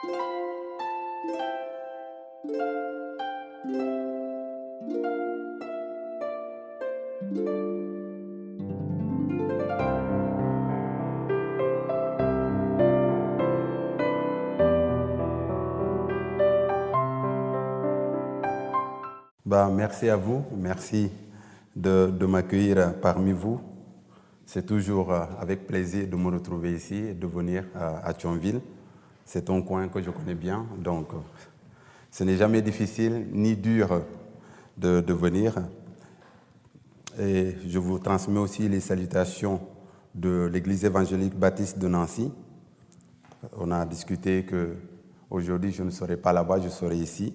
Merci à vous, merci de m'accueillir parmi vous. C'est toujours avec plaisir de me retrouver ici et de venir à Thionville. C'est un coin que je connais bien, donc ce n'est jamais difficile ni dur de venir. Et je vous transmets aussi les salutations de l'Église évangélique baptiste de Nancy. On a discuté qu'aujourd'hui je ne serai pas là-bas, je serai ici.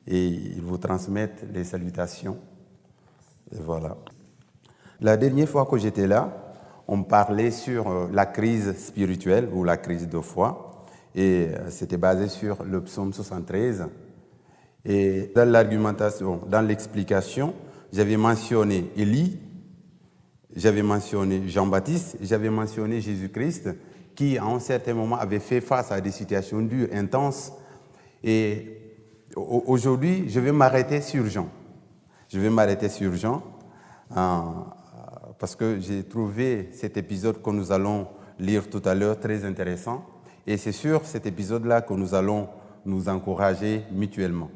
Et ils vous transmettent les salutations. Et voilà. La dernière fois que j'étais là, on parlait sur la crise spirituelle ou la crise de foi. Et c'était basé sur le psaume 73. Et dans l'argumentation, dans l'explication, j'avais mentionné Élie, j'avais mentionné Jean-Baptiste, j'avais mentionné Jésus-Christ, qui à un certain moment avait fait face à des situations dures, intenses. Et aujourd'hui, je vais m'arrêter sur Jean. Je vais m'arrêter sur Jean parce que j'ai trouvé cet épisode que nous allons lire tout à l'heure très intéressant. Et c'est sur cet épisode-là que nous allons nous encourager mutuellement.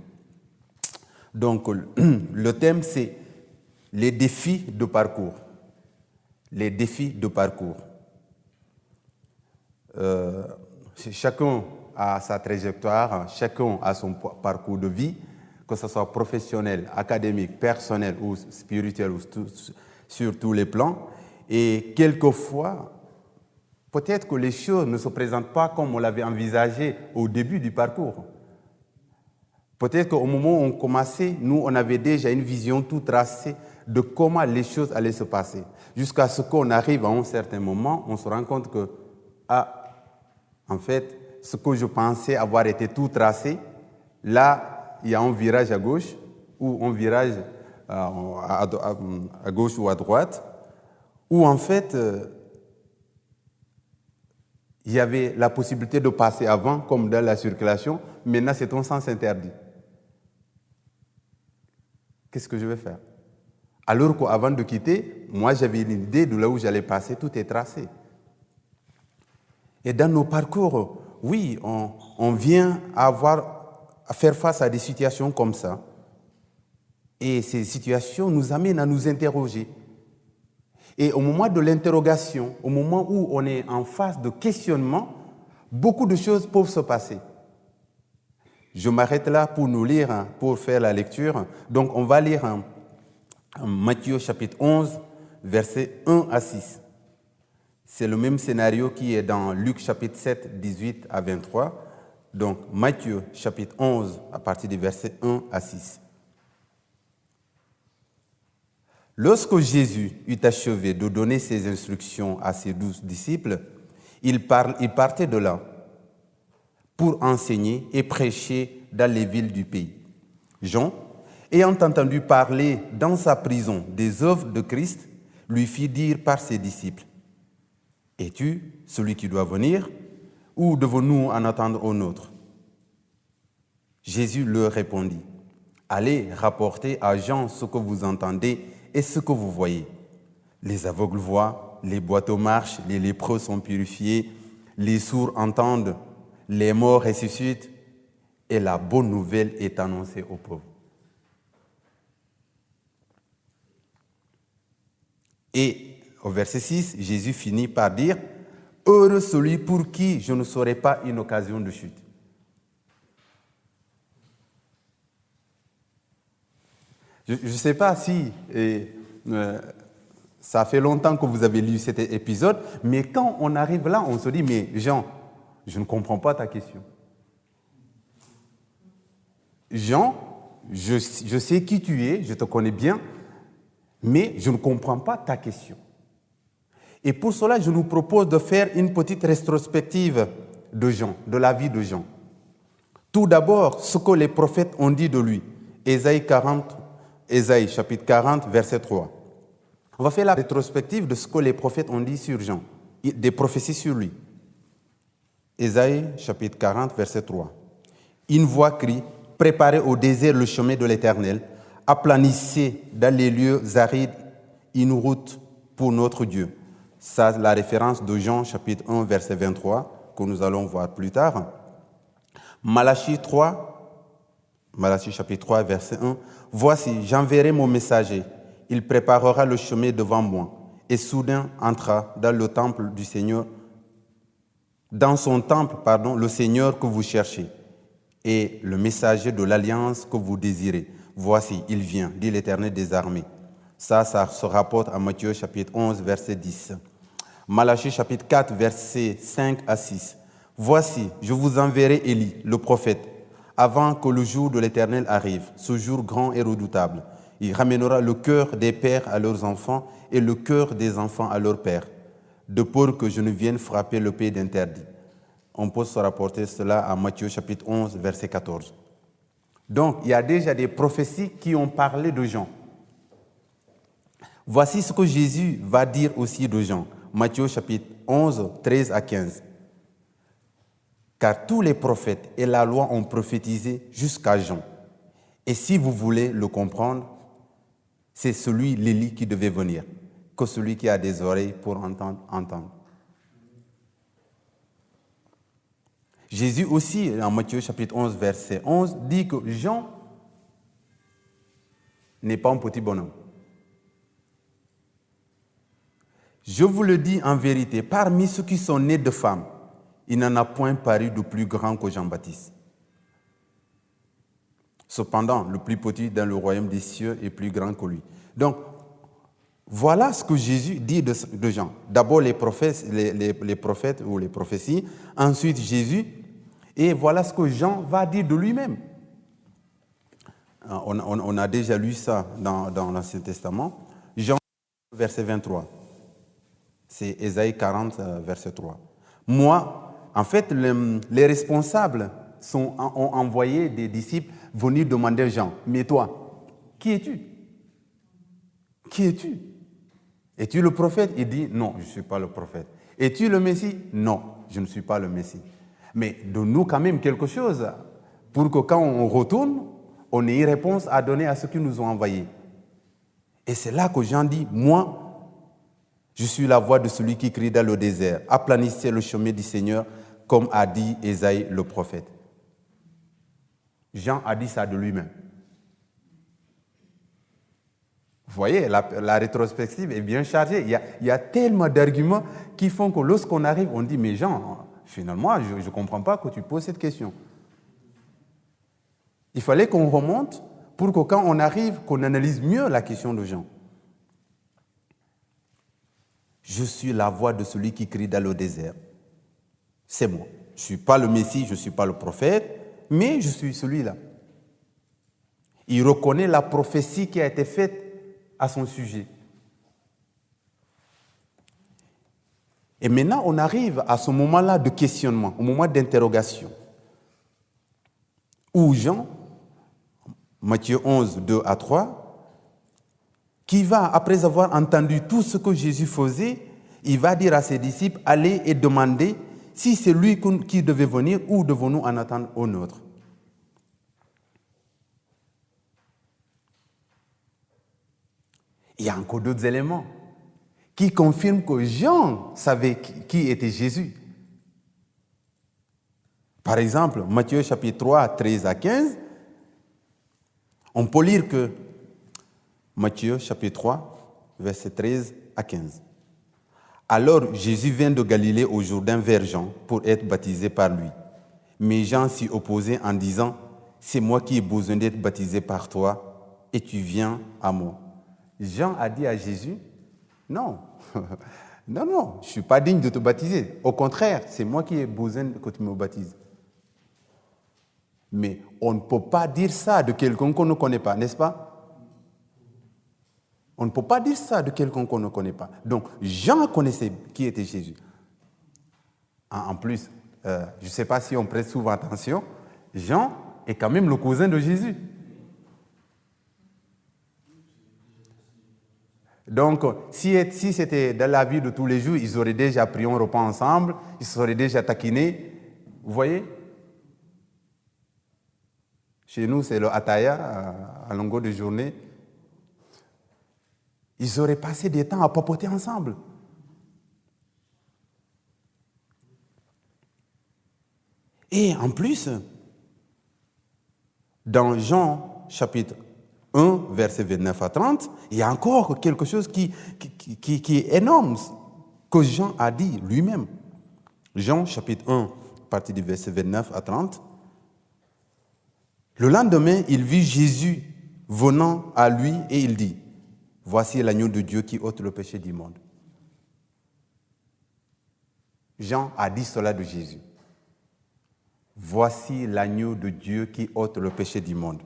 Donc, le thème, c'est les défis de parcours. Les défis de parcours. Chacun a sa trajectoire, chacun a son parcours de vie, que ce soit professionnel, académique, personnel ou spirituel, ou sur tous les plans. Et quelquefois, peut-être que les choses ne se présentent pas comme on l'avait envisagé au début du parcours. Peut-être qu'au moment où on commençait, nous, on avait déjà une vision tout tracée de comment les choses allaient se passer. Jusqu'à ce qu'on arrive à un certain moment, on se rend compte que, en fait, ce que je pensais avoir été tout tracé, là, il y a un virage à gauche ou un virage à gauche ou à droite, où en fait, il y avait la possibilité de passer avant, comme dans la circulation. Maintenant, c'est un sens interdit. Qu'est-ce que je vais faire? Alors qu'avant de quitter, moi, j'avais une idée de là où j'allais passer, tout est tracé. Et dans nos parcours, oui, on vient à faire face à des situations comme ça. Et ces situations nous amènent à nous interroger. Et au moment de l'interrogation, au moment où on est en phase de questionnement, beaucoup de choses peuvent se passer. Je m'arrête là pour nous lire, pour faire la lecture. Donc, on va lire Matthieu chapitre 11, versets 1 à 6. C'est le même scénario qui est dans Luc chapitre 7, 18 à 23. Donc, Matthieu chapitre 11, à partir du verset 1 à 6. Lorsque Jésus eut achevé de donner ses instructions à ses 12 disciples, il partait de là pour enseigner et prêcher dans les villes du pays. Jean, ayant entendu parler dans sa prison des œuvres de Christ, lui fit dire par ses disciples: « Es-tu celui qui doit venir, ou devons-nous en attendre un autre ?» Jésus leur répondit: « Allez rapporter à Jean ce que vous entendez et ce que vous voyez. Les aveugles voient, les boiteux marchent, les lépreux sont purifiés, les sourds entendent, les morts ressuscitent, et la bonne nouvelle est annoncée aux pauvres. » Et au verset 6, Jésus finit par dire: « Heureux celui pour qui je ne serai pas une occasion de chute. » Je ne sais pas si ça fait longtemps que vous avez lu cet épisode, mais quand on arrive là, on se dit: « Mais Jean, je ne comprends pas ta question. » Jean, je sais qui tu es, je te connais bien, mais je ne comprends pas ta question. Et pour cela, je nous propose de faire une petite rétrospective de Jean, de la vie de Jean. Tout d'abord, ce que les prophètes ont dit de lui. Ésaïe chapitre 40, verset 3. On va faire la rétrospective de ce que les prophètes ont dit sur Jean, des prophéties sur lui. Ésaïe chapitre 40, verset 3. Une voix crie, préparez au désert le chemin de l'Éternel, aplanissez dans les lieux arides une route pour notre Dieu. Ça, c'est la référence de Jean chapitre 1, verset 23, que nous allons voir plus tard. Malachie chapitre 3, verset 1. Voici, j'enverrai mon messager. Il préparera le chemin devant moi. Et soudain entra dans le temple du Seigneur, dans son temple, le Seigneur que vous cherchez, et le messager de l'alliance que vous désirez. Voici, il vient, dit l'Éternel des armées. Ça se rapporte à Matthieu chapitre 11, verset 10. Malachie chapitre 4, versets 5 à 6. Voici, je vous enverrai Élie, le prophète, avant que le jour de l'Éternel arrive, ce jour grand et redoutable. Il ramènera le cœur des pères à leurs enfants et le cœur des enfants à leurs pères, de peur que je ne vienne frapper le pays d'interdit. On peut se rapporter cela à Matthieu chapitre 11, verset 14. Donc, il y a déjà des prophéties qui ont parlé de Jean. Voici ce que Jésus va dire aussi de Jean. Matthieu chapitre 11, 13 à 15. Car tous les prophètes et la loi ont prophétisé jusqu'à Jean. Et si vous voulez le comprendre, c'est celui, l'Élie, qui devait venir, que celui qui a des oreilles pour entendre. Jésus aussi, en Matthieu chapitre 11, verset 11, dit que Jean n'est pas un petit bonhomme. Je vous le dis en vérité, parmi ceux qui sont nés de femmes, il n'en a point paru de plus grand que Jean-Baptiste. Cependant, le plus petit dans le royaume des cieux est plus grand que lui. Donc, voilà ce que Jésus dit de Jean. D'abord les prophètes ou les prophéties, ensuite Jésus, et voilà ce que Jean va dire de lui-même. On a déjà lu ça dans l'Ancien Testament. Jean, verset 23. C'est Ésaïe 40, verset 3. Moi, en fait, les responsables ont envoyé des disciples venir demander à Jean, mais toi, qui es-tu? Qui es-tu? Es-tu le prophète? Il dit, non, je ne suis pas le prophète. Es-tu le Messie? Non, je ne suis pas le Messie. Mais donne-nous quand même quelque chose pour que quand on retourne, on ait une réponse à donner à ceux qui nous ont envoyés. Et c'est là que Jean dit, moi, je suis la voix de celui qui crie dans le désert. Aplanissez le chemin du Seigneur, comme a dit Ésaïe le prophète. Jean a dit ça de lui-même. Vous voyez, la rétrospective est bien chargée. Il y a tellement d'arguments qui font que lorsqu'on arrive, on dit, mais Jean, finalement, je ne comprends pas que tu poses cette question. Il fallait qu'on remonte pour que quand on arrive, qu'on analyse mieux la question de Jean. Je suis la voix de celui qui crie dans le désert. C'est moi. Je ne suis pas le Messie, je ne suis pas le prophète, mais je suis celui-là. Il reconnaît la prophétie qui a été faite à son sujet. Et maintenant, on arrive à ce moment-là de questionnement, au moment d'interrogation, où Jean, Matthieu 11, 2 à 3, qui va, après avoir entendu tout ce que Jésus faisait, il va dire à ses disciples, allez et demandez si c'est lui qui devait venir ou devons-nous en attendre un autre. Il y a encore d'autres éléments qui confirment que Jean savait qui était Jésus. Par exemple, Matthieu chapitre 3, 13 à 15, on peut lire que Matthieu chapitre 3, versets 13 à 15. Alors Jésus vint de Galilée au Jourdain vers Jean pour être baptisé par lui. Mais Jean s'y opposait en disant, c'est moi qui ai besoin d'être baptisé par toi et tu viens à moi. Jean a dit à Jésus, non, non, je ne suis pas digne de te baptiser. Au contraire, c'est moi qui ai besoin que tu me baptises. Mais on ne peut pas dire ça de quelqu'un qu'on ne connaît pas, n'est-ce pas? On ne peut pas dire ça de quelqu'un qu'on ne connaît pas. Donc, Jean connaissait qui était Jésus. En plus, je ne sais pas si on prête souvent attention, Jean est quand même le cousin de Jésus. Donc, si c'était dans la vie de tous les jours, ils auraient déjà pris un repas ensemble, ils se seraient déjà taquinés, Vous voyez? Chez nous, c'est le ataya à longueur de journée. Ils auraient passé des temps à papoter ensemble. Et en plus, dans Jean chapitre 1, versets 29 à 30, il y a encore quelque chose qui est énorme, que Jean a dit lui-même. Jean chapitre 1, partie du verset 29 à 30. Le lendemain, il vit Jésus venant à lui et il dit, « Voici l'agneau de Dieu qui ôte le péché du monde. » Jean a dit cela de Jésus. « Voici l'agneau de Dieu qui ôte le péché du monde. »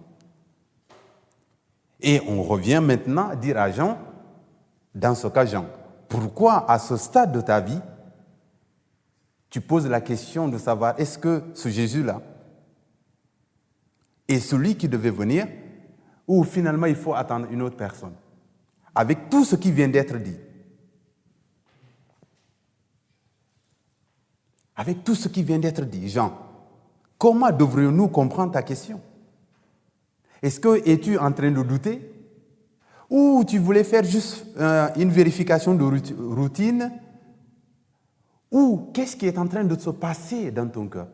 Et on revient maintenant à dire à Jean, dans ce cas Jean, pourquoi à ce stade de ta vie, tu poses la question de savoir est-ce que ce Jésus-là est celui qui devait venir ou finalement il faut attendre une autre personne, avec tout ce qui vient d'être dit. Avec tout ce qui vient d'être dit, Jean, comment devrions-nous comprendre ta question? Est-ce que es-tu en train de douter? Ou tu voulais faire juste une vérification de routine? Ou qu'est-ce qui est en train de se passer dans ton cœur?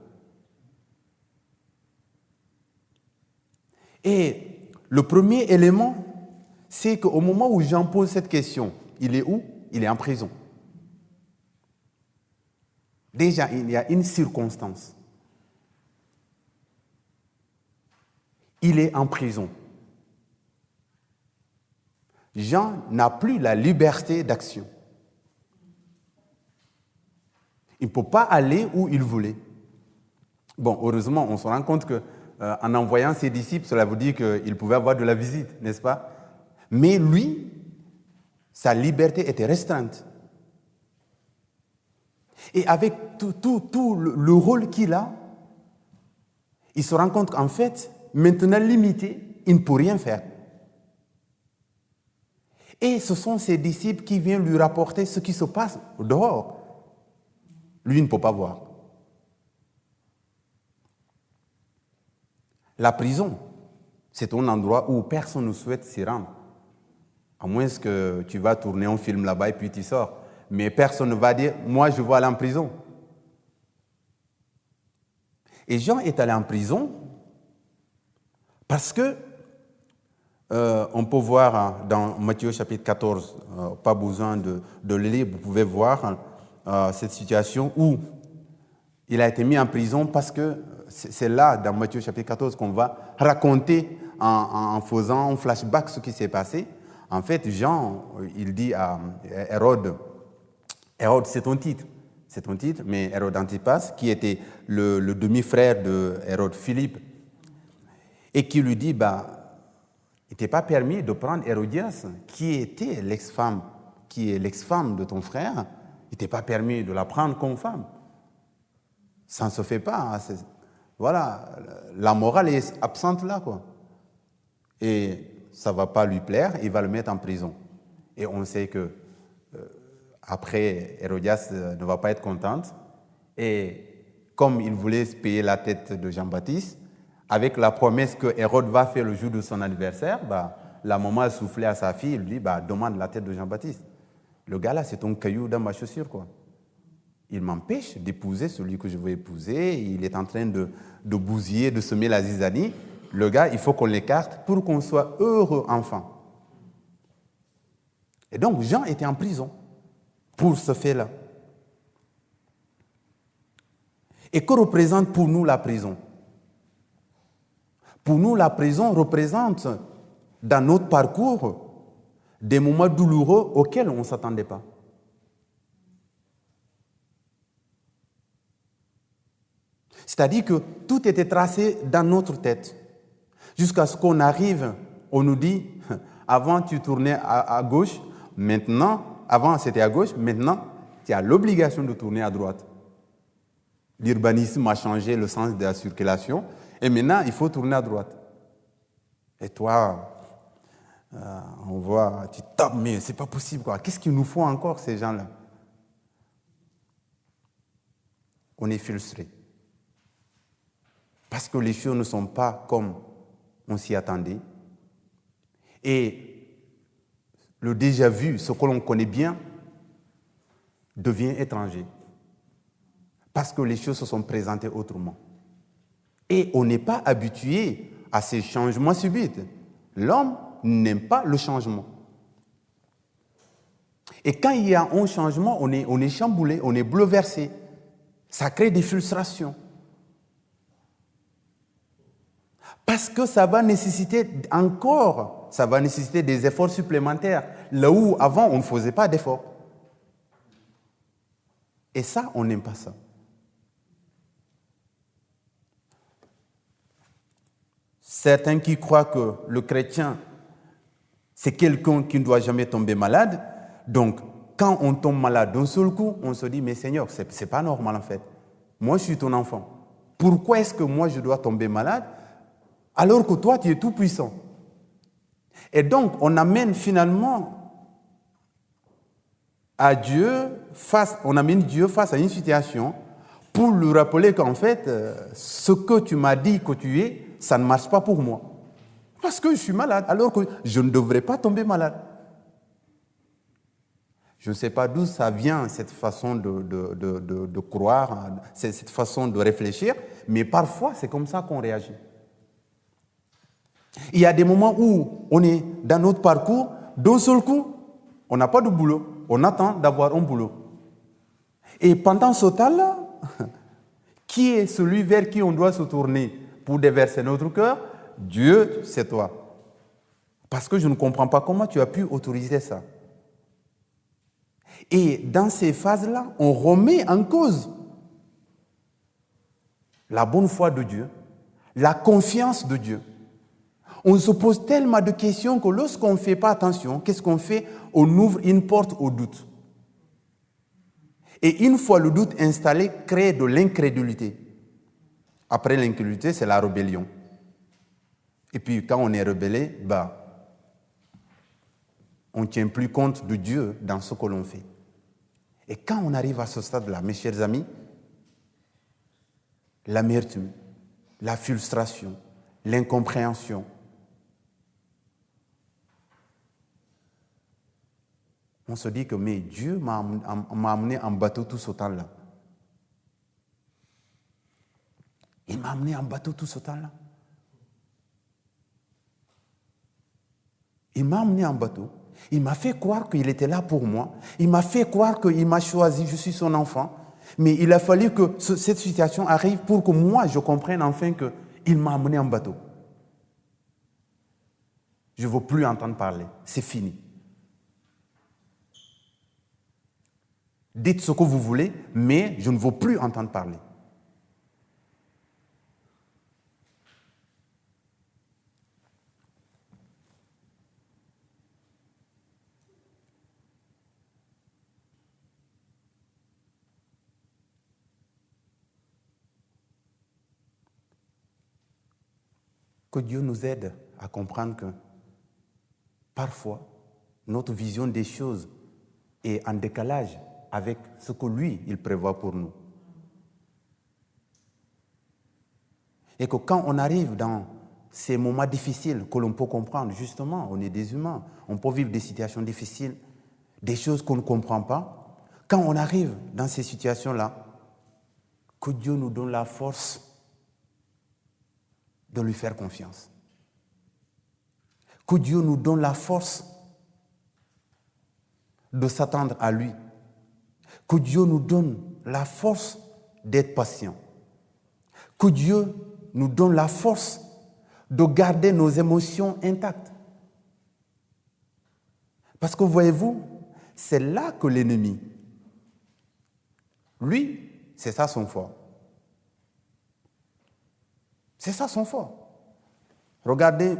Et le premier élément, c'est qu'au moment où Jean pose cette question, il est où? Il est en prison. Déjà, il y a une circonstance. Il est en prison. Jean n'a plus la liberté d'action. Il ne peut pas aller où il voulait. Bon, heureusement, on se rend compte qu'en envoyant ses disciples, cela veut dire qu'il pouvait avoir de la visite, n'est-ce pas? Mais lui, sa liberté était restreinte. Et avec tout le rôle qu'il a, il se rend compte qu'en fait, maintenant limité, il ne peut rien faire. Et ce sont ses disciples qui viennent lui rapporter ce qui se passe dehors. Lui ne peut pas voir. La prison, c'est un endroit où personne ne souhaite s'y rendre. À moins que tu vas tourner un film là-bas et puis tu sors. Mais personne ne va dire « moi je veux aller en prison ». Et Jean est allé en prison parce que, on peut voir dans Matthieu chapitre 14, pas besoin de le lire, vous pouvez voir cette situation où il a été mis en prison parce que c'est là, dans Matthieu chapitre 14, qu'on va raconter en faisant un flashback ce qui s'est passé. En fait, Jean, il dit à Hérode, c'est ton titre, mais Hérode Antipas, qui était le demi-frère de Hérode Philippe, et qui lui dit, il n'était pas permis de prendre Hérodias, qui était l'ex-femme, qui est l'ex-femme de ton frère, il n'était pas permis de la prendre comme femme. Ça ne se fait pas. Voilà, la morale est absente là, quoi. Et ça ne va pas lui plaire, il va le mettre en prison. Et on sait que après, Hérodias ne va pas être contente. Et comme il voulait payer la tête de Jean-Baptiste, avec la promesse que Hérode va faire le jour de son anniversaire, la maman a soufflé à sa fille, il lui dit, demande la tête de Jean-Baptiste. Le gars là, c'est un caillou dans ma chaussure, quoi. Il m'empêche d'épouser celui que je veux épouser. Il est en train de bousiller, de semer la zizanie. Le gars, il faut qu'on l'écarte pour qu'on soit heureux enfant. Et donc, Jean était en prison pour ce fait-là. Et que représente pour nous la prison? Pour nous, la prison représente, dans notre parcours, des moments douloureux auxquels on ne s'attendait pas. C'est-à-dire que tout était tracé dans notre tête. Jusqu'à ce qu'on arrive, on nous dit, avant tu tournais à gauche, maintenant, avant c'était à gauche, maintenant tu as l'obligation de tourner à droite. L'urbanisme a changé le sens de la circulation et maintenant il faut tourner à droite. Et toi, on voit, tu tapes, mais c'est pas possible, quoi. Qu'est-ce qu'il nous faut encore, ces gens-là? On est frustrés. parce que les choses ne sont pas comme on s'y attendait. Et le déjà vu, ce que l'on connaît bien, devient étranger. Parce que les choses se sont présentées autrement. Et on n'est pas habitué à ces changements subits. L'homme n'aime pas le changement. Et quand il y a un changement, on est chamboulé, on est bouleversé. Ça crée des frustrations. Parce que ça va nécessiter des efforts supplémentaires, là où avant on ne faisait pas d'efforts. Et ça, on n'aime pas ça. Certains qui croient que le chrétien, c'est quelqu'un qui ne doit jamais tomber malade. Donc, quand on tombe malade d'un seul coup, on se dit, mais Seigneur, c'est pas normal en fait. Moi, je suis ton enfant. Pourquoi est-ce que moi, je dois tomber malade alors que toi, tu es tout puissant? Et donc, on amène finalement on amène Dieu face à une situation pour lui rappeler qu'en fait, ce que tu m'as dit que tu es, ça ne marche pas pour moi. Parce que je suis malade, alors que je ne devrais pas tomber malade. Je ne sais pas d'où ça vient, cette façon de croire, cette façon de réfléchir, mais parfois, c'est comme ça qu'on réagit. Il y a des moments où on est dans notre parcours, d'un seul coup, on n'a pas de boulot, on attend d'avoir un boulot. Et pendant ce temps-là, qui est celui vers qui on doit se tourner pour déverser notre cœur? Dieu, c'est toi. Parce que je ne comprends pas comment tu as pu autoriser ça. Et dans ces phases-là, on remet en cause la bonne foi de Dieu, la confiance de Dieu. On se pose tellement de questions que lorsqu'on ne fait pas attention, qu'est-ce qu'on fait? On ouvre une porte au doute. Et une fois le doute installé, crée de l'incrédulité. Après l'incrédulité, c'est la rébellion. Et puis quand on est rebellé, on ne tient plus compte de Dieu dans ce que l'on fait. Et quand on arrive à ce stade-là, mes chers amis, l'amertume, la frustration, l'incompréhension, on se dit que mais Dieu m'a amené en bateau tout ce temps-là. Il m'a amené en bateau tout ce temps-là. Il m'a amené en bateau. Il m'a fait croire qu'il était là pour moi. Il m'a fait croire qu'il m'a choisi, je suis son enfant. Mais il a fallu que cette situation arrive pour que moi, je comprenne enfin qu'il m'a amené en bateau. Je ne veux plus entendre parler. C'est fini. Dites ce que vous voulez, mais je ne veux plus entendre parler. Que Dieu nous aide à comprendre que parfois, notre vision des choses est en décalage avec ce que lui, il prévoit pour nous. Et que quand on arrive dans ces moments difficiles que l'on peut comprendre, justement, on est des humains, on peut vivre des situations difficiles, des choses qu'on ne comprend pas. Quand on arrive dans ces situations-là, que Dieu nous donne la force de lui faire confiance. Que Dieu nous donne la force de s'attendre à lui. Que Dieu nous donne la force d'être patient. Que Dieu nous donne la force de garder nos émotions intactes. Parce que voyez-vous, c'est là que l'ennemi, lui, c'est ça son fort. C'est ça son fort. Regardez,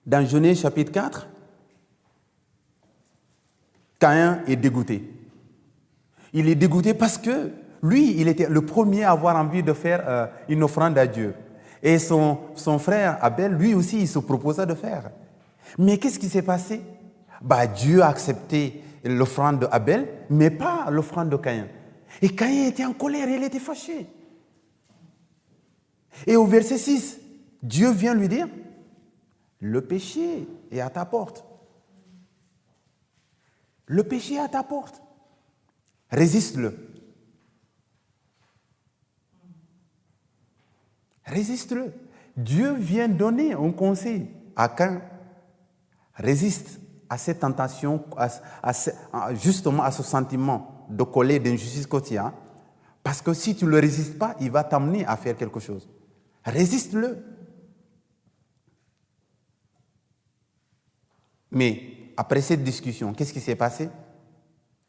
dans Genèse chapitre 4, Caïn est dégoûté. Il est dégoûté parce que lui, il était le premier à avoir envie de faire une offrande à Dieu. Et son frère Abel, lui aussi, il se proposa de faire. Mais qu'est-ce qui s'est passé? Dieu a accepté l'offrande d'Abel, mais pas l'offrande de Caïn. Et Caïn était en colère, il était fâché. Et au verset 6, Dieu vient lui dire, le péché est à ta porte. Le péché est à ta porte. Résiste-le. Résiste-le. Dieu vient donner un conseil à Caïn. Résiste à cette tentation, justement à ce sentiment de colère, d'injustice quotidienne. Parce que si tu ne le résistes pas, il va t'amener à faire quelque chose. Résiste-le. Mais après cette discussion, qu'est-ce qui s'est passé?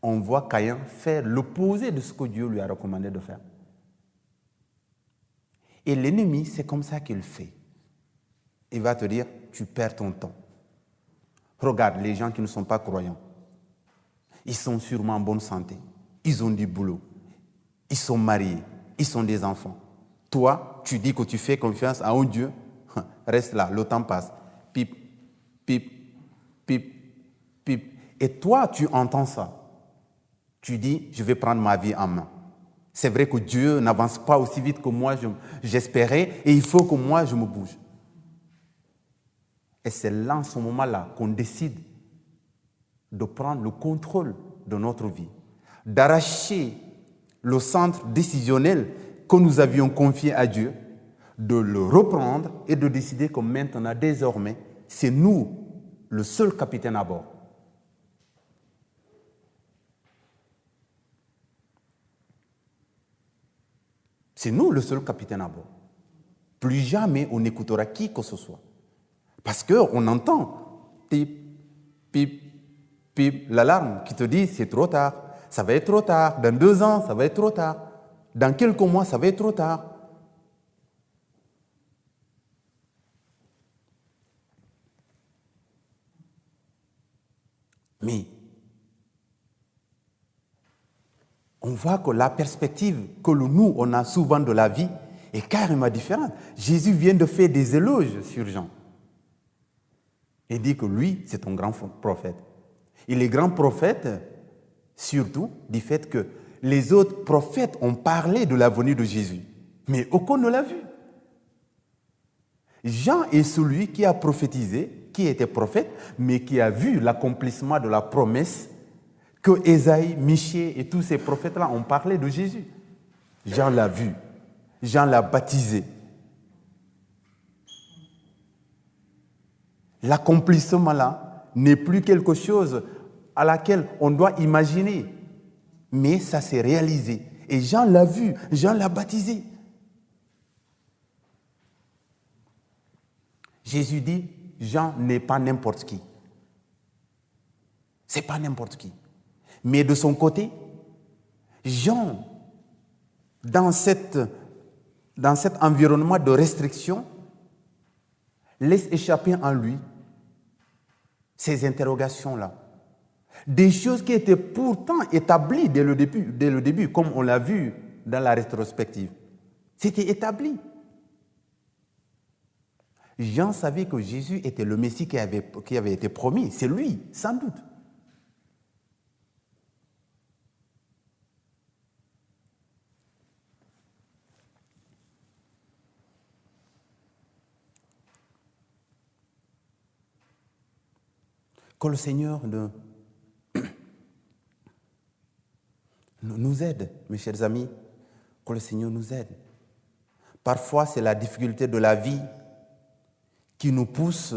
On voit Caïn faire l'opposé de ce que Dieu lui a recommandé de faire. Et l'ennemi, c'est comme ça qu'il fait. Il va te dire, tu perds ton temps. Regarde les gens qui ne sont pas croyants. Ils sont sûrement en bonne santé. Ils ont du boulot. Ils sont mariés. Ils ont des enfants. Toi, tu dis que tu fais confiance à un Dieu. Reste là, le temps passe. Pip, pip, pip, pip. Et toi, tu entends ça. Tu dis, je vais prendre ma vie en main. C'est vrai que Dieu n'avance pas aussi vite que moi j'espérais et il faut que moi je me bouge. Et c'est là, en ce moment-là, qu'on décide de prendre le contrôle de notre vie, d'arracher le centre décisionnel que nous avions confié à Dieu, de le reprendre et de décider que maintenant, désormais, c'est nous le seul capitaine à bord. C'est nous le seul capitaine à bord. Plus jamais on n'écoutera qui que ce soit. Parce qu'on entend pip, pip, pip, l'alarme qui te dit c'est trop tard, ça va être trop tard, dans 2 ans, ça va être trop tard, dans quelques mois, ça va être trop tard. Mais on voit que la perspective que nous, on a souvent de la vie est carrément différente. Jésus vient de faire des éloges sur Jean. Il dit que lui, c'est un grand prophète. Il est grand prophète, surtout du fait que les autres prophètes ont parlé de la venue de Jésus, mais aucun ne l'a vu. Jean est celui qui a prophétisé, qui était prophète, mais qui a vu l'accomplissement de la promesse que Ésaïe, Michée et tous ces prophètes-là ont parlé de Jésus. Jean l'a vu, Jean l'a baptisé. L'accomplissement-là n'est plus quelque chose à laquelle on doit imaginer, mais ça s'est réalisé. Et Jean l'a vu, Jean l'a baptisé. Jésus dit, Jean n'est pas n'importe qui. C'est pas n'importe qui. Mais de son côté, Jean, dans cet environnement de restriction, laisse échapper en lui ces interrogations-là. Des choses qui étaient pourtant établies dès le début, comme on l'a vu dans la rétrospective. C'était établi. Jean savait que Jésus était le Messie qui avait été promis. C'est lui, sans doute. Que le Seigneur nous aide, mes chers amis, que le Seigneur nous aide. Parfois, c'est la difficulté de la vie qui nous pousse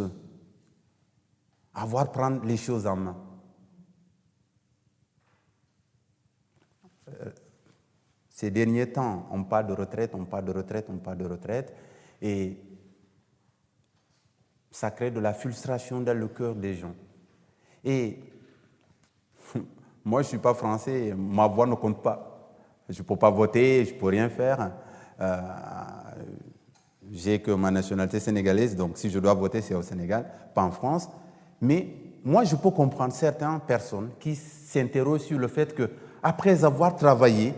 à voir prendre les choses en main. Ces derniers temps, on parle de retraite, et ça crée de la frustration dans le cœur des gens. Et moi, je ne suis pas français, ma voix ne compte pas. Je ne peux pas voter, je ne peux rien faire. J'ai que ma nationalité sénégalaise, donc si je dois voter, c'est au Sénégal, pas en France. Mais moi, je peux comprendre certaines personnes qui s'interrogent sur le fait qu'après avoir travaillé,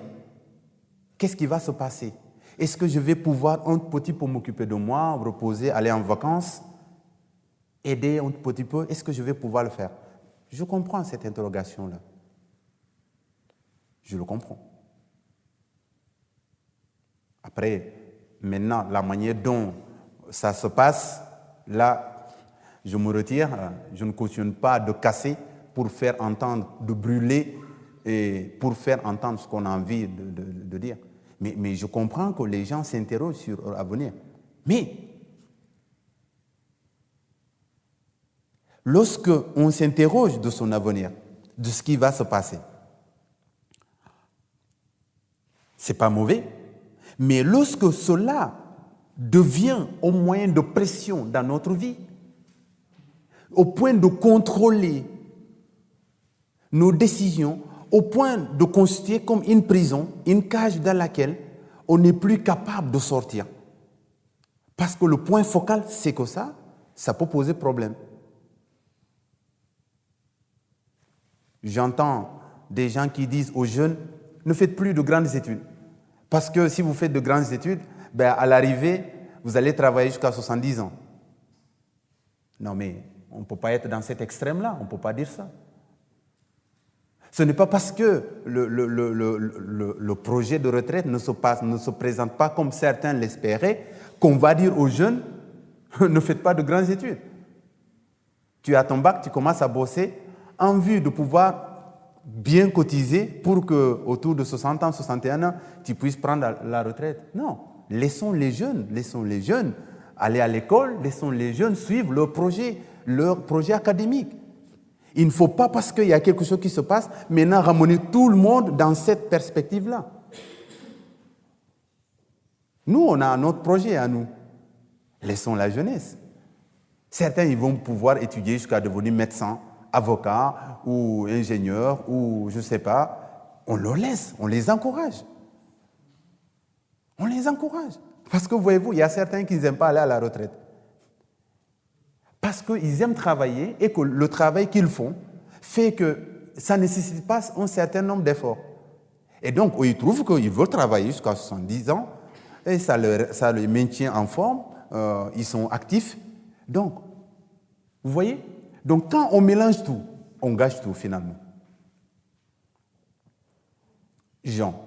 qu'est-ce qui va se passer? Est-ce que je vais pouvoir un petit peu m'occuper de moi, reposer, aller en vacances, aider un petit peu? Est-ce que je vais pouvoir le faire? Je comprends cette interrogation-là. Je le comprends. Après, Maintenant, la manière dont ça se passe, là, je me retire. Je ne cautionne pas de casser pour faire entendre, de brûler et pour faire entendre ce qu'on a envie de dire. Mais je comprends que les gens s'interrogent sur leur avenir. Mais lorsque on s'interroge de son avenir, de ce qui va se passer, c'est pas mauvais. Mais lorsque cela devient un moyen de pression dans notre vie, au point de contrôler nos décisions, au point de constituer comme une prison, une cage dans laquelle on n'est plus capable de sortir. Parce que le point focal, c'est que ça peut poser problème. J'entends des gens qui disent aux jeunes, ne faites plus de grandes études. Parce que si vous faites de grandes études, à l'arrivée, vous allez travailler jusqu'à 70 ans. Non, mais on ne peut pas être dans cet extrême-là, on ne peut pas dire ça. Ce n'est pas parce que le projet de retraite ne se présente pas comme certains l'espéraient qu'on va dire aux jeunes, ne faites pas de grandes études. Tu as ton bac, tu commences à bosser en vue de pouvoir bien cotiser pour qu'autour de 60 ans, 61 ans, tu puisses prendre la retraite. Non, laissons les jeunes aller à l'école, laissons les jeunes suivre leur projet académique. Il ne faut pas, parce qu'il y a quelque chose qui se passe, maintenant ramener tout le monde dans cette perspective-là. Nous, on a un autre projet à nous. Laissons la jeunesse. Certains, ils vont pouvoir étudier jusqu'à devenir médecin, avocat ou ingénieur ou je ne sais pas. On le laisse, on les encourage. On les encourage. Parce que, voyez-vous, il y a certains qui n'aiment pas aller à la retraite. Parce qu'ils aiment travailler et que le travail qu'ils font fait que ça ne nécessite pas un certain nombre d'efforts. Et donc, ils trouvent qu'ils veulent travailler jusqu'à 70 ans et ça les maintient en forme, ils sont actifs. Donc, vous voyez? Donc, quand on mélange tout, on gâche tout finalement. Jean,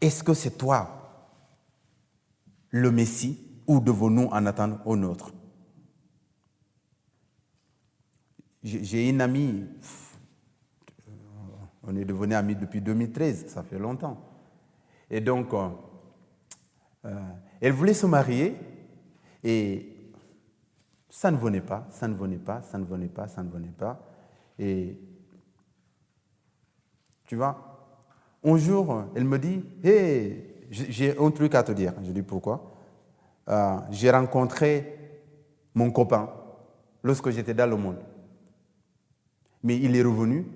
est-ce que c'est toi le Messie ou devons-nous en attendre un autre? J'ai une amie, on est devenus amis depuis 2013, ça fait longtemps. Et donc, elle voulait se marier et ça ne venait pas. Et tu vois, un jour, elle me dit, « Hey, j'ai un truc à te dire. » Je dis, « Pourquoi ?» J'ai rencontré mon copain lorsque j'étais dans le monde. Mais il est revenu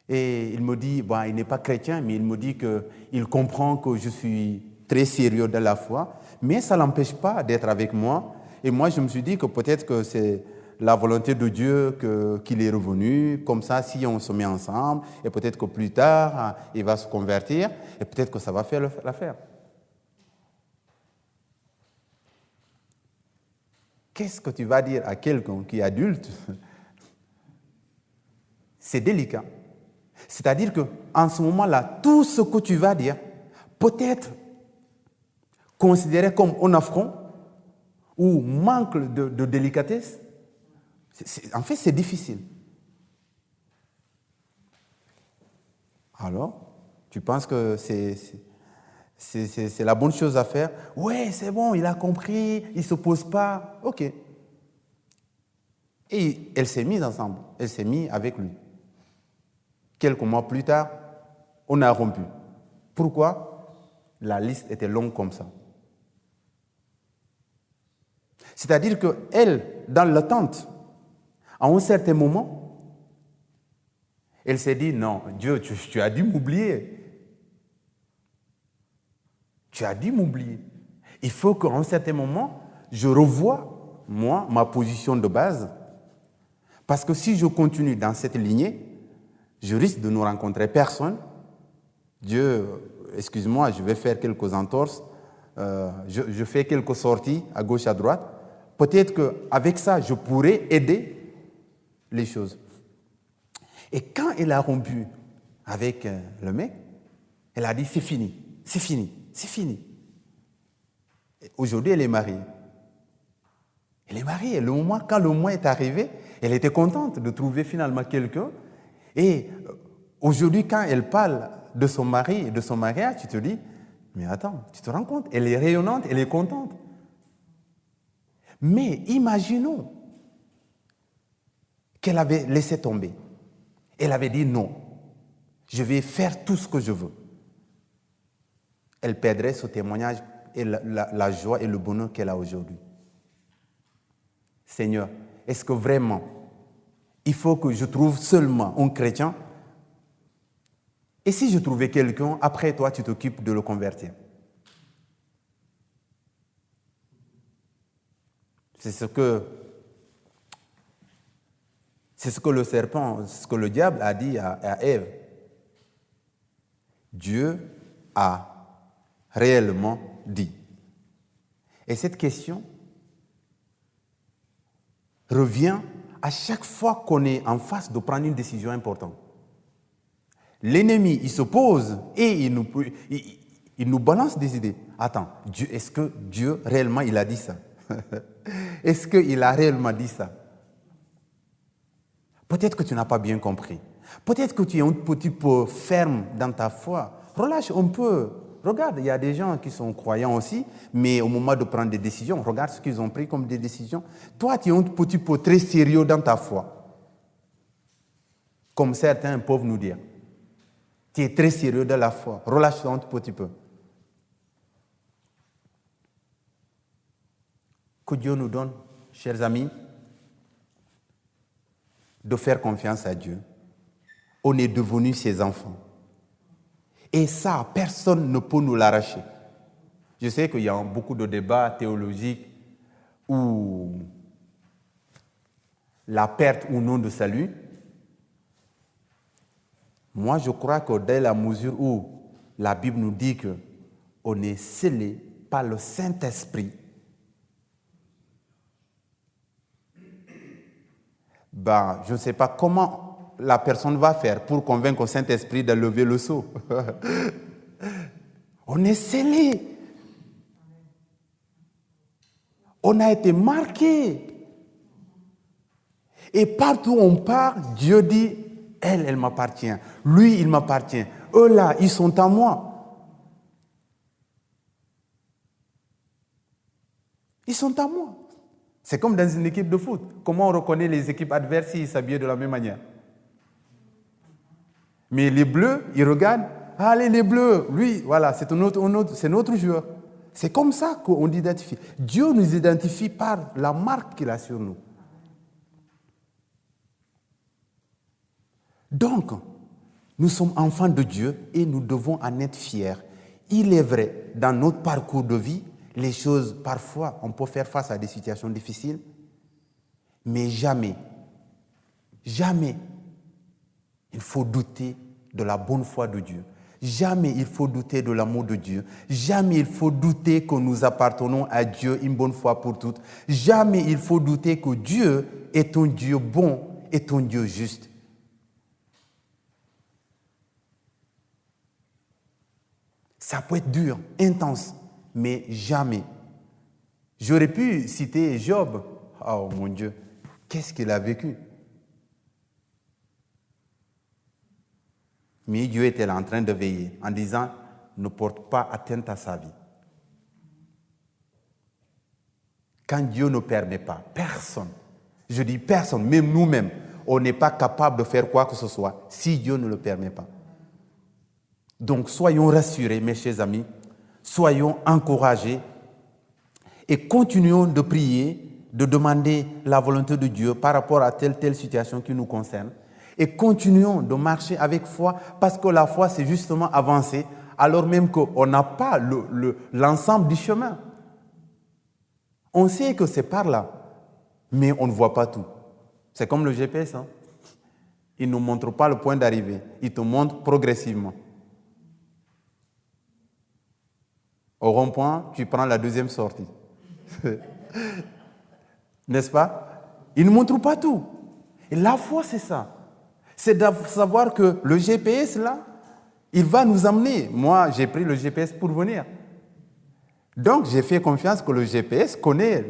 et il me dit, il n'est pas chrétien, mais il me dit qu'il comprend que je suis très sérieux dans la foi, mais ça ne l'empêche pas d'être avec moi. Et moi, je me suis dit que peut-être que c'est la volonté de Dieu qu'il est revenu. Comme ça, si on se met ensemble, et peut-être que plus tard, il va se convertir, et peut-être que ça va faire l'affaire. Qu'est-ce que tu vas dire à quelqu'un qui est adulte? C'est délicat. C'est-à-dire qu'en ce moment-là, tout ce que tu vas dire peut être considéré comme un affront ou manque de délicatesse. En fait, c'est difficile. Alors, tu penses que c'est la bonne chose à faire? Ouais, c'est bon, il a compris, il ne se pose pas. OK. Et elle s'est mise ensemble, elle s'est mise avec lui. Quelques mois plus tard, on a rompu. Pourquoi? La liste était longue comme ça. C'est-à-dire qu'elle, dans l'attente, à un certain moment, elle s'est dit, non, Dieu, tu as dû m'oublier. Tu as dû m'oublier. Il faut qu'à un certain moment, je revoie, moi, ma position de base. Parce que si je continue dans cette lignée, je risque de ne rencontrer personne. Dieu, excuse-moi, je vais faire quelques entorses. Je fais quelques sorties à gauche, à droite. Peut-être qu'avec ça, je pourrais aider les choses. Et quand elle a rompu avec le mec, elle a dit, c'est fini. Aujourd'hui, elle est mariée. Elle est mariée. Quand le mois est arrivé, elle était contente de trouver finalement quelqu'un. Et aujourd'hui, quand elle parle de son mari et de son mariage, tu te dis, mais attends, tu te rends compte, elle est rayonnante, elle est contente. Mais imaginons qu'elle avait laissé tomber. Elle avait dit non, je vais faire tout ce que je veux. Elle perdrait ce témoignage et la joie et le bonheur qu'elle a aujourd'hui. Seigneur, est-ce que vraiment, il faut que je trouve seulement un chrétien? Et si je trouvais quelqu'un, après toi, tu t'occupes de le convertir? C'est ce que le serpent, ce que le diable a dit à Ève. Dieu a réellement dit. Et cette question revient à chaque fois qu'on est en face de prendre une décision importante. L'ennemi, il se pose et il nous balance des idées. Attends, est-ce que Dieu réellement il a dit ça? Est-ce qu'il a réellement dit ça? Peut-être que tu n'as pas bien compris. Peut-être que tu es un petit peu ferme dans ta foi. Relâche un peu. Regarde, il y a des gens qui sont croyants aussi, mais au moment de prendre des décisions, regarde ce qu'ils ont pris comme des décisions. Toi, tu es un petit peu très sérieux dans ta foi. Comme certains peuvent nous dire. Tu es très sérieux dans la foi. Relâche-toi un petit peu. Que Dieu nous donne, chers amis, de faire confiance à Dieu. On est devenus ses enfants. Et ça, personne ne peut nous l'arracher. Je sais qu'il y a beaucoup de débats théologiques où la perte ou non de salut. Moi, je crois que dès la mesure où la Bible nous dit qu'on est scellé par le Saint-Esprit, je ne sais pas comment la personne va faire pour convaincre le Saint-Esprit de lever le sceau. On est scellé. On a été marqué. Et partout où on part, Dieu dit, elle m'appartient. Lui, il m'appartient. Eux là, ils sont à moi. Ils sont à moi. C'est comme dans une équipe de foot. Comment on reconnaît les équipes adverses s'ils s'habillent de la même manière? Mais les bleus, ils regardent. Allez, les bleus, lui, voilà, c'est notre joueur. C'est comme ça qu'on identifie. Dieu nous identifie par la marque qu'il a sur nous. Donc, nous sommes enfants de Dieu et nous devons en être fiers. Il est vrai, dans notre parcours de vie, les choses, parfois, on peut faire face à des situations difficiles, mais jamais, il faut douter de la bonne foi de Dieu. Jamais il faut douter de l'amour de Dieu. Jamais il faut douter que nous appartenons à Dieu une bonne fois pour toutes. Jamais il faut douter que Dieu est un Dieu bon, est un Dieu juste. Ça peut être dur, intense, mais jamais. J'aurais pu citer Job. Oh mon Dieu, qu'est-ce qu'il a vécu? Mais Dieu était là en train de veiller en disant, ne porte pas atteinte à sa vie. Quand Dieu ne permet pas, personne, je dis personne, même nous-mêmes, on n'est pas capable de faire quoi que ce soit si Dieu ne le permet pas. Donc soyons rassurés, mes chers amis, soyons encouragés et continuons de prier, de demander la volonté de Dieu par rapport à telle situation qui nous concerne. Et continuons de marcher avec foi, parce que la foi, c'est justement avancer, alors même qu'on n'a pas l'ensemble du chemin. On sait que c'est par là, mais on ne voit pas tout. C'est comme le GPS, hein? Il ne nous montre pas le point d'arrivée, il te montre progressivement. Au rond-point, tu prends la deuxième sortie. N'est-ce pas? Il ne montre pas tout. Et la foi, c'est ça. C'est de savoir que le GPS, là, il va nous amener. Moi, j'ai pris le GPS pour venir. Donc, j'ai fait confiance que le GPS connaît.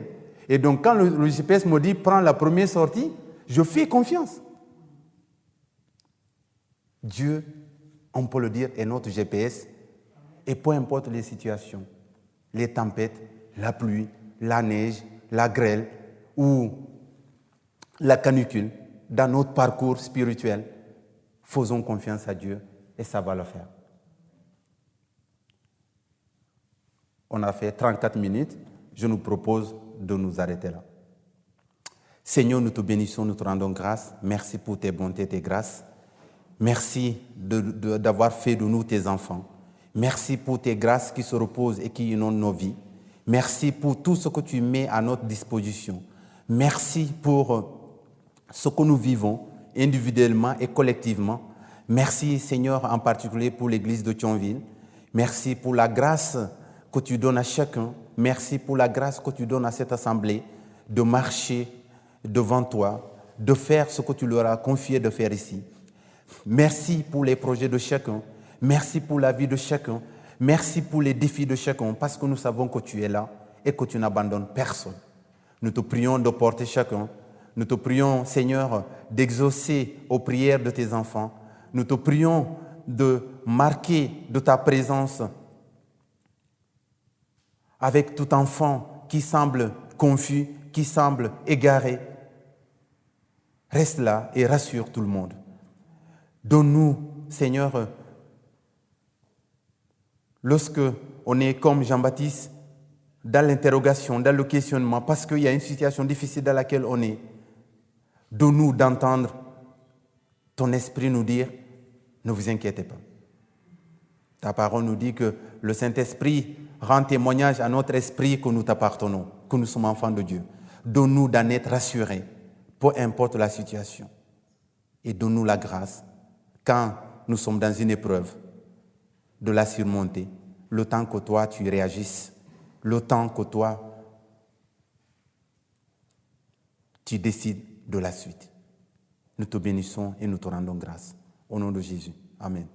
Et donc, quand le GPS me dit « prends la première sortie », je fais confiance. Dieu, on peut le dire, est notre GPS. Et peu importe les situations, les tempêtes, la pluie, la neige, la grêle ou la canicule, dans notre parcours spirituel, faisons confiance à Dieu et ça va le faire. On a fait 34 minutes. Je nous propose de nous arrêter là. Seigneur, nous te bénissons, nous te rendons grâce. Merci pour tes bontés, tes grâces. Merci d'avoir fait de nous tes enfants. Merci pour tes grâces qui se reposent et qui inondent nos vies. Merci pour tout ce que tu mets à notre disposition. Merci pour ce que nous vivons individuellement et collectivement. Merci, Seigneur, en particulier pour l'église de Thionville. Merci pour la grâce que tu donnes à chacun. Merci pour la grâce que tu donnes à cette assemblée de marcher devant toi, de faire ce que tu leur as confié de faire ici. Merci pour les projets de chacun. Merci pour la vie de chacun. Merci pour les défis de chacun, parce que nous savons que tu es là et que tu n'abandonnes personne. Nous te prions de porter chacun. Nous te prions, Seigneur, d'exaucer aux prières de tes enfants. Nous te prions de marquer de ta présence avec tout enfant qui semble confus, qui semble égaré. Reste là et rassure tout le monde. Donne-nous, Seigneur, lorsque on est comme Jean-Baptiste, dans l'interrogation, dans le questionnement, parce qu'il y a une situation difficile dans laquelle on est, donne-nous d'entendre ton esprit nous dire, ne vous inquiétez pas. Ta parole nous dit que le Saint-Esprit rend témoignage à notre esprit que nous t'appartenons, que nous sommes enfants de Dieu. Donne-nous d'en être rassurés, peu importe la situation. Et donne-nous la grâce, quand nous sommes dans une épreuve, de la surmonter, le temps que toi tu réagisses, le temps que toi tu décides de la suite. Nous te bénissons et nous te rendons grâce. Au nom de Jésus. Amen.